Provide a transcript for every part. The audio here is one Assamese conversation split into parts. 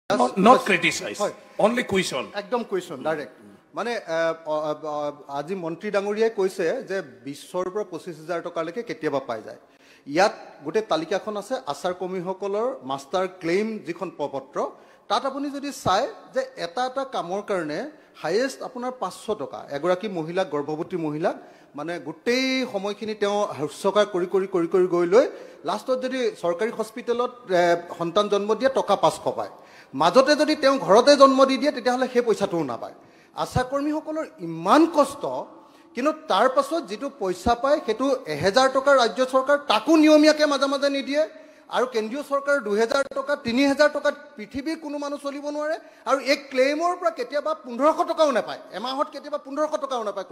Not criticize, only question. একদম question, direct. মানে আজি মন্ত্ৰী ডাঙৰীয়াই কৈছে যে 20ৰ পৰা 25,000 টকালৈকে কেতিয়াবা পাই যায়। ইয়াত গোটেই তালিকাখন আছে আচাৰ কৰ্মীসকলৰ মাষ্টাৰ ক্লেইম যিখন পত্ৰ তাত আপুনি যদি চাই যে এটা কামৰ কাৰণে হাইয়েষ্ট আপোনাৰ 500 টকা এগৰাকী মহিলা গৰ্ভৱতী মহিলাক মানে গোটেই সময়খিনি তেওঁ হস্যকাৰ কৰি গৈ লৈ লাষ্টত যদি চৰকাৰী হস্পিটেলত সন্তান জন্ম দিয়ে টকা 500 পায়। মাজতে যদি তেওঁ ঘৰতে জন্ম দি দিয়ে তেতিয়াহ'লে সেই পইচাটোও নাপায়। আশা কৰ্মীসকলৰ ইমান কষ্ট কিন্তু তাৰ পাছত যেটো পইচা পায় হেতু 1000 টকা ৰাজ্য চৰকাৰ তাকো নিয়মীয়াকৈ মাজে নিদিয়ে আৰু কেন্দ্ৰীয় চৰকাৰ 2000 টকা 3000 টকা পৃথিৱীৰ কোনো মানুহ চলিব নোৱাৰে আৰু এক ক্লেইমৰ পৰা কেতিয়াবা 1500 টকাও নাপায়। এমাহত কেতিয়াবা 1500 টকাও নাপায়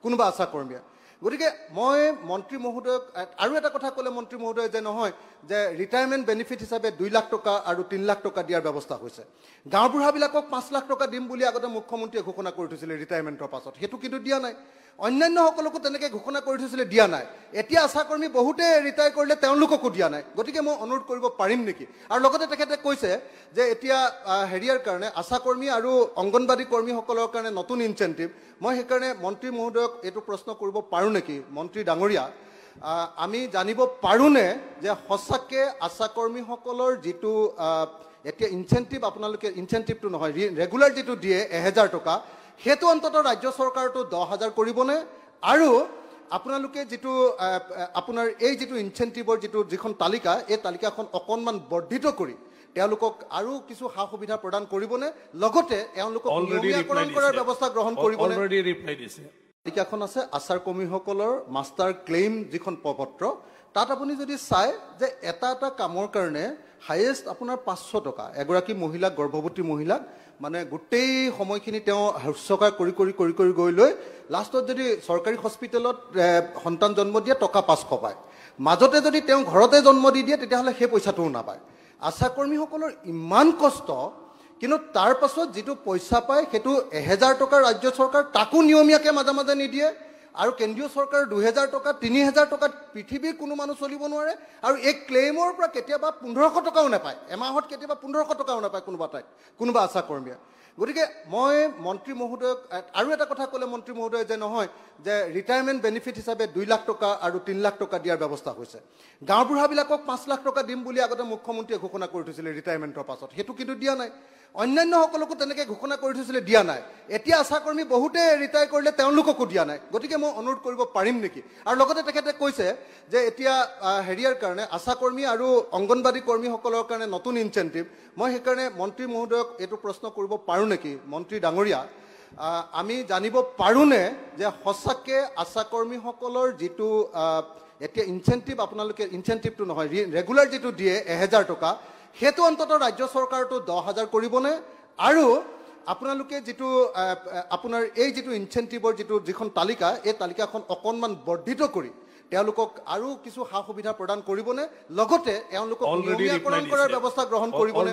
কোনোবা আশা কৰ্মীয়ে। গতিকে মই মন্ত্ৰী মহোদয়ক আৰু এটা কথা ক'লে মন্ত্ৰী মহোদয় যে নহয় যে ৰিটায়াৰমেণ্ট বেনিফিট হিচাপে 2 লাখ টকা আৰু 3 লাখ টকা দিয়াৰ ব্যৱস্থা হৈছে। গাঁওবুঢ়াবিলাকক 5 লাখ টকা দিম বুলি আগতে মুখ্যমন্ত্ৰীয়ে ঘোষণা কৰি থৈছিল ৰিটায়াৰমেণ্টৰ পাছত, সেইটো কিন্তু দিয়া নাই। অন্যান্য সকলকো তেনেকৈ ঘোষণা কৰি থৈছিল, দিয়া নাই। এতিয়া আশা কৰ্মী বহুতে ৰিটায়াৰ কৰিলে তেওঁলোককো দিয়া নাই। গতিকে মই অনুৰোধ কৰিব পাৰিম নেকি? আৰু লগতে তেখেতে কৈছে যে এতিয়া হেৰিয়াৰ কাৰণে আশা কৰ্মী আৰু অংগনবাদী কৰ্মীসকলৰ কাৰণে নতুন ইনচেন্টিভ। মই সেইকাৰণে মন্ত্ৰী মহোদয়ক এইটো প্ৰশ্ন কৰিব পাৰোঁ নেকি? মন্ত্ৰী ডাঙৰীয়া, আমি জানিব পাৰোঁনে যে সঁচাকৈ আশা কৰ্মীসকলৰ যিটো এতিয়া ইনচেন্টিভ আপোনালোকে ইনচেন্টিভটো নহয় ৰেগুলাৰ যিটো দিয়ে 1000 টকা সেইটো অন্তত ৰাজ্য চৰকাৰটো 10,000 কৰিবনে? আৰু আপোনালোকে যিটো আপোনাৰ এই যিটো ইনচেন্টিভৰ যিখন তালিকা এই তালিকাখন অকণমান বৰ্ধিত কৰি তেওঁলোকক আৰু কিছু সা সুবিধা প্ৰদান কৰিবনে? লগতে তেওঁলোকক নিয়মীয়াকৰণ কৰাৰ ব্যৱস্থা গ্ৰহণ কৰিবনে? তালিকাখন আছে আচাৰ কৰ্মীসকলৰ মাষ্টাৰ ক্লেইম যিখন পত্ৰ তাত আপুনি যদি চাই যে এটা কামৰ কাৰণে হাইয়েষ্ট আপোনাৰ 500 টকা এগৰাকী মহিলা গৰ্ভৱতী মহিলাক মানে গোটেই সময়খিনি তেওঁ হস্যকাৰ কৰি গৈ লৈ লাষ্টত যদি চৰকাৰী হস্পিটেলত সন্তান জন্ম দিয়ে টকা 500 পায়। মাজতে যদি তেওঁ ঘৰতে জন্ম দি দিয়ে তেতিয়াহ'লে সেই পইচাটোও নাপায়। আশা কৰ্মীসকলৰ ইমান কষ্ট কিন্তু তাৰ পাছত যেটো পইচা পায় হেতু 1000 টকা ৰাজ্য চৰকাৰ তাকো নিয়মীয়াকৈ মাজে নিদিয়ে আৰু কেন্দ্ৰীয় চৰকাৰ 2000 টকা 3000 টকা পৃথিৱীৰ কোনো মানুহ চলিব নোৱাৰে আৰু এক ক্লেইমৰ পৰা কেতিয়াবা 1500 টকাও নাপায়। এমাহত কেতিয়াবা 1500 টকাও নাপায় কোনোবা আশা কৰ্মীয়ে। গতিকে মই মন্ত্ৰী মহোদয়ক আৰু এটা কথা ক'লে মন্ত্ৰী মহোদয় যে নহয় যে ৰিটায়াৰমেণ্ট বেনিফিট হিচাপে 2 লাখ টকা আৰু 3 লাখ টকা দিয়াৰ ব্যৱস্থা হৈছে। গাঁওবুঢ়াবিলাকক 5 লাখ টকা দিম বুলি আগতে মুখ্যমন্ত্ৰীয়ে ঘোষণা কৰি থৈছিল ৰিটায়াৰমেণ্টৰ পাছত, সেইটো কিন্তু দিয়া নাই। অন্যান্য সকলকো তেনেকৈ ঘোষণা কৰি থৈছিল, দিয়া নাই। এতিয়া আশা কৰ্মী বহুতে ৰিটায়াৰ কৰিলে তেওঁলোককো দিয়া নাই। গতিকে মই অনুৰোধ কৰিব পাৰিম নেকি? আৰু লগতে তেখেতে কৈছে যে এতিয়া হেৰিয়াৰ কাৰণে আশা কৰ্মী আৰু অংগনবাদী কৰ্মীসকলৰ কাৰণে নতুন ইনচেন্টিভ। মই সেইকাৰণে মন্ত্ৰী মহোদয়ক এইটো প্ৰশ্ন কৰিব পাৰোঁ নেকি? মন্ত্ৰী ডাঙৰীয়া, আমি জানিব পাৰোঁনে যে সঁচাকৈ আশা কৰ্মীসকলৰ যিটো এতিয়া ইনচেন্টিভ আপোনালোকে ইনচেন্টিভটো নহয় ৰেগুলাৰ যিটো দিয়ে 1000 টকা সেইটো অন্তত ৰাজ্য চৰকাৰটো 10,000 কৰিবনে? আৰু আপোনালোকে যিটো আপোনাৰ এই যিটো ইনচেন্টিভৰ যিখন তালিকা এই তালিকাখন অকণমান বৰ্ধিত কৰি তেওঁলোকক আৰু কিছু সা সুবিধা প্ৰদান কৰিবনে? লগতে তেওঁলোকক নিয়মীয়াকৰণ কৰাৰ ব্যৱস্থা গ্ৰহণ কৰিবনে?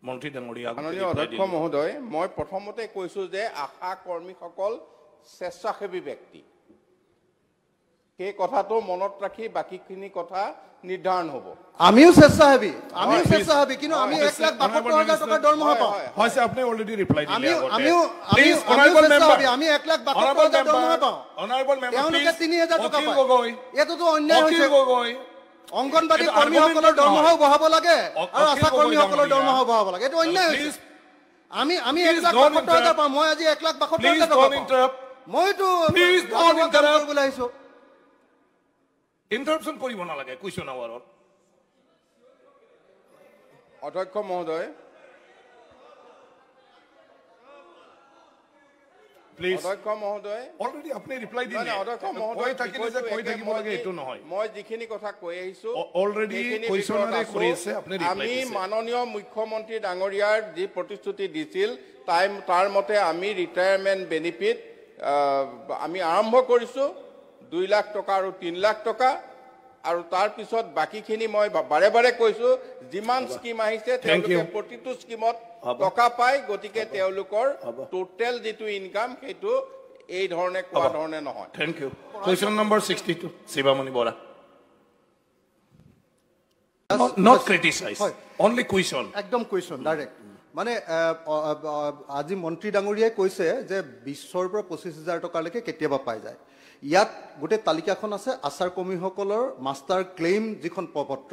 মন্ত্ৰী ডাঙৰীয়া, মাননীয় অধ্যক্ষ মহোদয়, মই প্ৰথমতে কৈছোঁ যে আশা কৰ্মীসকল স্বেচ্ছাসেৱী ব্যক্তি। সেই কথাটো মনত ৰাখি বাকীখিনি কথা নিৰ্ধাৰণ হ'ব। আমিও স্বেচ্ছাসেৱী কিন্তু আমি 1,72,000 টকাৰ দৰমহা পাওঁ। হৈছে আপুনি অলৰেডি ৰিপ্লাই দিলে। আমিও স্বেচ্ছাসেৱী, আমি 1,72,000 দৰমহা পাওঁ। তেওঁলোকে 3,000 টকা পায়। এইটোতো অন্যায় হৈছে। অংগনবাদী কৰ্মীসকলৰ দৰমহাও বঢ়াব লাগে আৰু আশা কৰ্মীসকলৰ দৰমহাও বঢ়াব লাগে, এইটো অন্যায় হৈছে। আমি 1,72,000 পাওঁ, মই আজি 1,72,000 টকা পাওঁ। মইতো কৰিবলৈ আহিছোঁ। ইণ্টাৰাপশ্যন কৰিব নালাগে কুৱেশ্যন আৱাৰত। অধ্যক্ষ মহোদয়, অলৰেডি আপুনি ৰিপ্লাই দিলে। অধ্যক্ষ মহোদয় থাকিলে যে কৈ থাকিব লাগে এইটো নহয়। মই যিখিনি কথা কৈ আহিছোঁ অলৰেডি কুৱেশ্যনৰে কৰি আছে, আপুনি ৰিপ্লাই আমি দিছে। মাননীয় মুখ্যমন্ত্ৰী ডাঙৰীয়াৰ যি প্ৰতিশ্ৰুতি দিছিল তাৰ মতে আমি ৰিটায়াৰমেণ্ট বেনিফিট আমি আৰম্ভ কৰিছোঁ 2 লাখ টকা আৰু 3 লাখ টকা আৰু তাৰ পিছত বাকীখিনি মই বাৰে কৈছোঁ যিমান স্কিম আহিছে তেওঁলোকে প্ৰতিটো স্কিমত টকা পায়। গতিকে তেওঁলোকৰ টোটেল যিটো ইনকাম সেইটো এই ধৰণে কোৱা ধৰণে নহয়। Thank you. Question number 62 Shivamani Bora. Not criticize. Only question. একদম কুৱেশ্যন ডাইৰেক্ট মানে আজি মন্ত্ৰী ডাঙৰীয়াই কৈছে যে 20,000 পৰা 25,000 টকালৈকে কেতিয়াবা পাই যায় ইয়াত গোটেই তালিকাখন আছে আচাৰ কৰ্মীসকলৰ মাষ্টাৰ ক্লেইম যিখন পত্ৰ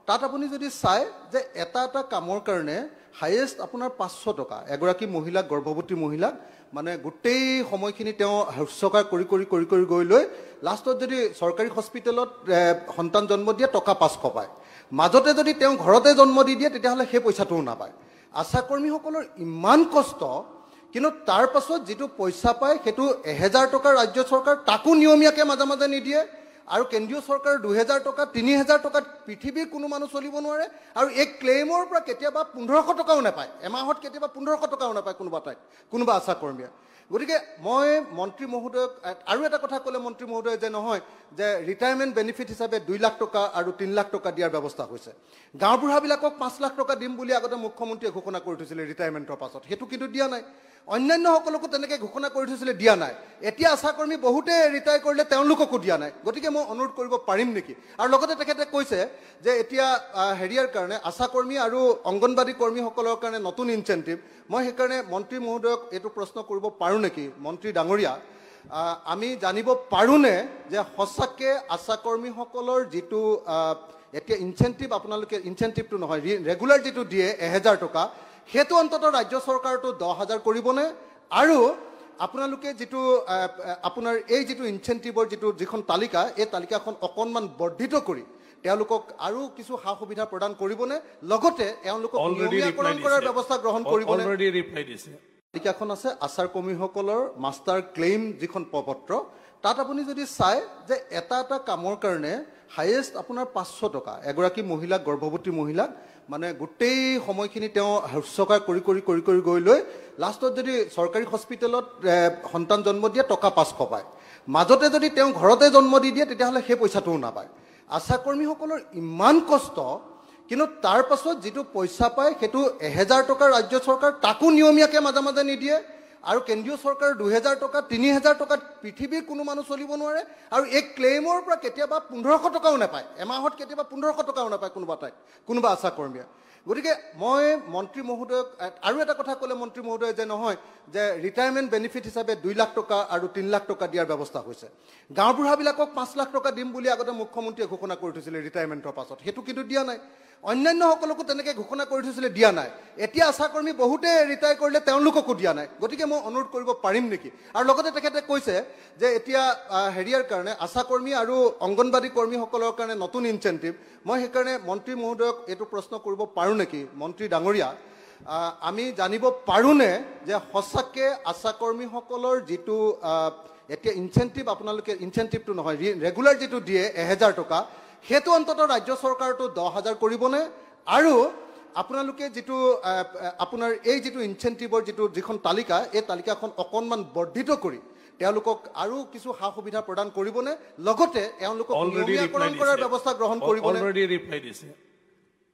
তাত আপুনি যদি চাই যে এটা কামৰ কাৰণে হাইয়েষ্ট আপোনাৰ 500 টকা এগৰাকী মহিলা গৰ্ভৱতী মহিলা মানে গোটেই সময়খিনি তেওঁ হস্যকাৰ কৰি গৈ লৈ লাষ্টত যদি চৰকাৰী হস্পিটেলত সন্তান জন্ম দিয়ে টকা 500 পায় মাজতে যদি তেওঁ ঘৰতে জন্ম দি দিয়ে তেতিয়াহ'লে সেই পইচাটোও নাপায় আশা কৰ্মীসকলৰ ইমান কষ্ট কিন্তু তাৰ পাছত যেটো পইচা পায় হেতু 1000 টকা ৰাজ্য চৰকাৰ তাকো নিয়মীয়াকৈ মাজে নিদিয়ে আৰু কেন্দ্ৰীয় চৰকাৰ 2000 টকা 3000 টকা পৃথিৱীৰ কোনো মানুহ চলিব নোৱাৰে আৰু এক ক্লেইমৰ পৰা কেতিয়াবা 1500 টকাও নাপায় এমাহত কেতিয়াবা 1500 টকাও নাপায় কোনোবা আশা কৰ্মীয়ে গতিকে মই মন্ত্ৰী মহোদয়ক আৰু এটা কথা ক'লে মন্ত্ৰী মহোদয় যে নহয় যে ৰিটায়াৰমেণ্ট বেনিফিট হিচাপে 2 লাখ টকা আৰু 3 লাখ টকা দিয়াৰ ব্যৱস্থা হৈছে গাঁও বুঢ়াবিলাকক 5 লাখ টকা দিম বুলি আগতে মুখ্যমন্ত্ৰীয়ে ঘোষণা কৰি থৈছিল ৰিটায়াৰমেণ্টৰ পাছত হেতু কিন্তু দিয়া নাই অন্যান্য সকলকো তেনেকৈ ঘোষণা কৰি থৈছিল দিয়া নাই এতিয়া আশা কৰ্মী বহুতে ৰিটায়াৰ কৰিলে তেওঁলোককো দিয়া নাই গতিকে মই অনুৰোধ কৰিব পাৰিম নেকি আৰু লগতে তেখেতে কৈছে যে এতিয়া হেৰিয়াৰ কাৰণে আশা কৰ্মী আৰু অংগনবাদী কৰ্মীসকলৰ কাৰণে নতুন ইনচেন্টিভ মই সেইকাৰণে মন্ত্ৰী মহোদয়ক এইটো প্ৰশ্ন কৰিব পাৰোঁ নেকি মন্ত্ৰী ডাঙৰীয়া আমি জানিব পাৰোঁনে যে সঁচাকৈ আশা কৰ্মীসকলৰ যিটো এতিয়া ইনচেন্টিভ আপোনালোকে ইনচেন্টিভটো নহয় ৰেগুলাৰ যিটো দিয়ে 1000 টকা হেতু অন্তত ৰাজ্য চৰকাৰটো 10,000 কৰিবনে আৰু আপোনালোকে যেটো আপোনাৰ এই যেটো ইনচেন্টিভৰ যিখন তালিকা এই তালিকাখন অকনমান বৰ্ধিত কৰি তেওঁলোকক আৰু কিছু সা সুবিধা প্ৰদান কৰিবনে লগতে তেওঁলোকক নিয়মীয়াকৰণ কৰাৰ ব্যৱস্থা গ্ৰহণ কৰিবনে অলৰেডি ৰিপ্লাই দিছে তালিকাখন আছে আচাৰ কৰ্মীসকলৰ মাষ্টাৰ ক্লেইম যিখন পত্ৰ তাত আপুনি যদি চাই যে এটা কামৰ কাৰণে হাইয়েষ্ট আপোনাৰ 500 টকা এগৰাকী মহিলা গৰ্ভৱতী মহিলা মানে গোটেই সময়খিনি তেওঁ হস্যকাৰ কৰি গৈ লৈ লাষ্টত যদি চৰকাৰী হস্পিটেলত সন্তান জন্ম দিয়ে টকা 500 পায় মাজতে যদি তেওঁ ঘৰতে জন্ম দি দিয়ে তেতিয়াহ'লে সেই পইচাটোও নাপায় আশা কৰ্মীসকলৰ ইমান কষ্ট কিন্তু তাৰ পাছত যেটো পইচা পায় হেতু 1000 টকা ৰাজ্য চৰকাৰ তাকো নিয়মীয়াকৈ মাজে নিদিয়ে আৰু কেন্দ্ৰীয় চৰকাৰ 2000 টকা 3000 টকা পৃথিৱীৰ কোনো মানুহ চলিব নোৱাৰে আৰু এক ক্লেইমৰ পৰা কেতিয়াবা 1500 টকাও নাপায় এমাহত কেতিয়াবা 1500 টকাও নাপায় কোনোবা আশা কৰ্মীয়ে গতিকে মই মন্ত্ৰী মহোদয়ক আৰু এটা কথা ক'লে মন্ত্ৰী মহোদয় যে নহয় যে ৰিটায়াৰমেণ্ট বেনিফিট হিচাপে 2 লাখ টকা আৰু 3 লাখ টকা দিয়াৰ ব্যৱস্থা হৈছে গাঁও বুঢ়াবিলাকক 5 লাখ টকা দিম বুলি আগতে মুখ্যমন্ত্ৰীয়ে ঘোষণা কৰি থৈছিল ৰিটায়াৰমেণ্টৰ পাছত হেতু কিন্তু দিয়া নাই অন্যান্য সকলকো তেনেকৈ ঘোষণা কৰি থৈছিল দিয়া নাই এতিয়া আশা কৰ্মী বহুতে ৰিটায়াৰ কৰিলে তেওঁলোককো দিয়া নাই গতিকে মই অনুৰোধ কৰিব পাৰিম নেকি আৰু লগতে তেখেতে কৈছে যে এতিয়া হেৰিয়াৰ কাৰণে আশা কৰ্মী আৰু অংগনবাদী কৰ্মীসকলৰ কাৰণে নতুন ইনচেন্টিভ মই সেইকাৰণে মন্ত্ৰী মহোদয়ক এইটো প্ৰশ্ন কৰিব পাৰোঁ নেকি মন্ত্ৰী ডাঙৰীয়া আমি জানিব পাৰোঁনে যে সঁচাকৈ আশা কৰ্মীসকলৰ যিটো এতিয়া ইনচেন্টিভ আপোনালোকে ইনচেন্টিভটো নহয় ৰেগুলাৰ যিটো দিয়ে 1000 টকা হেতু অন্তত ৰাজ্য চৰকাৰটো 10,000 কৰিবনে আৰু আপোনালোকে যেটো আপোনাৰ এই যেটো ইনচেন্টিভৰ যিখন তালিকা এই তালিকাখন অকনমান বৰ্ধিত কৰি তেওঁলোকক আৰু কিছু সা সুবিধা প্ৰদান কৰিবনে লগতে তেওঁলোকক নিয়মীয়াকৰণ কৰাৰ ব্যৱস্থা গ্ৰহণ কৰিবনে অলৰেডি ৰিপ্লাই দিছে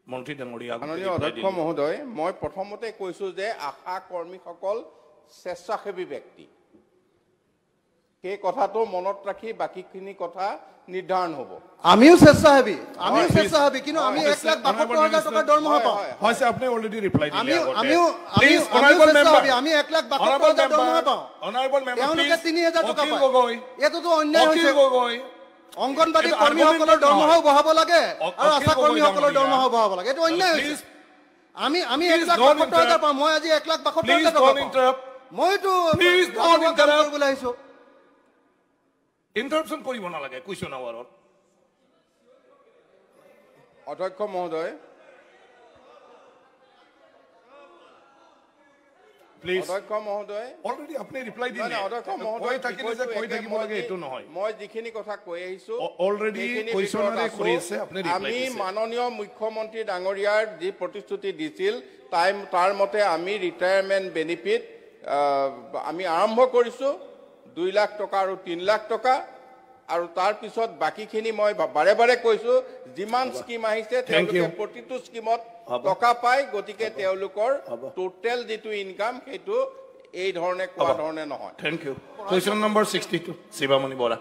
মন্ত্ৰী ডাঙৰীয়া মাননীয় অধ্যক্ষ মহোদয় মই প্ৰথমতে কৈছো যে আশা কৰ্মীসকল স্বেচ্ছাসেৱী ব্যক্তি সেই কথাটো মনত ৰাখি বাকিখিনি কথা নিৰ্ধাৰণ হ'ব আমিও স্বেচ্ছাসেৱী কিন্তু আমি 1,72,000 টকা দৰমহা পাওঁ হৈছে আপুনি অলৰেডি ৰিপ্লাই দিলে আমিও আমি 1,72,000 দৰমহা পাওঁ অনাৰেবল মেম্বাৰ তেওঁলোকে 3,000 টকা পায় এটোতো অন্যায় হৈছে অংগনবাদী কৰ্মীসকলৰ দৰমহাও বঢ়াব লাগে আৰু আশা কৰ্মীসকলৰ দৰমহাও বঢ়াব লাগে এটো অন্যায় হৈছে আমি 1,72,000 পাওঁ মই আজি 1,72,000 টকা পাওঁ মইতো কৰিবলৈ আহিছো ইন্টাৰাপশন কৰিব নালাগে কুৱেশ্যন আৱাৰত অধ্যক্ষ মহোদয় প্লিজ অধ্যক্ষ মহোদয় অলৰেডি আপুনি ৰিপ্লাই দিলে অধ্যক্ষ মহোদয় কৈ থাকিব লাগে এটো নহয় মই যিখিনি কথা কৈ আহিছো অলৰেডি কুৱেশ্যনৰে কৰিছে আপুনি ৰিপ্লাই আমি মাননীয় মুখ্যমন্ত্ৰী ডাঙৰীয়াৰ যি প্ৰতিশ্ৰুতি দিছিল তাৰ মতে আমি ৰিটায়াৰমেণ্ট বেনিফিট আমি আৰম্ভ কৰিছো 2 লাখ টকা আৰু 3 লাখ টকা আৰু তাৰ পিছত বাকিখিনি মই বাৰে কৈছো যিমান স্কিম আহিছে তেওঁলোকে প্ৰতিটো স্কিমত টকা পায় গতিকে তেওঁলোকৰ টোটেল যেটো ইনকাম হেতু এই ধৰণে কোৱা ধৰণে নহয় thank you question number 62 Shivamani Bora